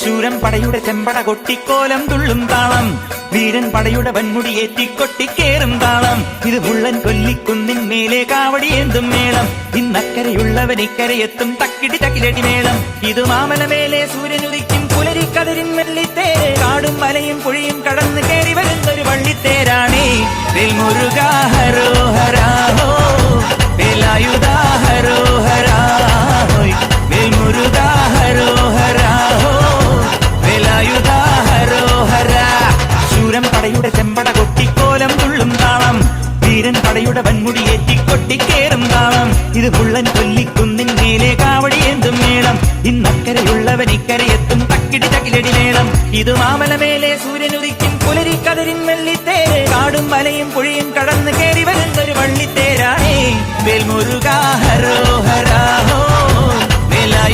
ശൂരൻ പടയുടെ ചെമ്പട കൊട്ടിക്കോലം തുള്ളും താളം, വീരൻ പടയുടെ വൻമുടിയേറ്റിക്കൊട്ടിക്കേറും താളം. ഇത് മുള്ളൻ കൊല്ലിക്കുന്നിൻ മേലെ കാവടിയേന്തും മേളം, ഇന്നക്കരയുള്ളവൻ ഇക്കരയെത്തും തക്കിടി തകിലടി മേളം. ഇത് മാമലമേലെ സൂര്യനുദിക്കും പുലരിക്കതിരിൻ വെള്ളിത്തേര്, കാടും മലയും പുഴയും കടന്ന് കയറി വരുന്നൊരു വള്ളിത്തേരാണേ. വേൽമുരുകാ ഹരോഹരാ ഹോ, വേലായുധാ ഹരോഹരാ ഹോയ്, വേൽമുരുകാ ഹരോഹരാ ഹോ, വേലായുധാ ഹരോഹരാ. ശൂരൻ പടയുടെ ചെമ്പട കൊട്ടിക്കോലം തുള്ളും താളം, വീരൻ പടയുടെ വൻമുടിയേറ്റിക്കൊട്ടിക്കേറും താളം. ഇത് മുള്ളൻ കൊല്ലിക്കുന്നിൻ മേലെ കാവടിയേന്തും മേളം, ഇന്നക്കരയുള്ളവൻ ഇക്കരയെത്തും തക്കിടി തകിലടി മേളം. ഇത് മാമലമേലെ സൂര്യനുദിക്കും പുലരിക്കതിരിൻ വെള്ളിത്തേര്, കാടും മലയും പുഴയും കടന്ന് കയറി വരുന്നൊരു വള്ളിത്തേരാണേ. വേൽമുരുകാ ഹരോഹരാ ഹോ,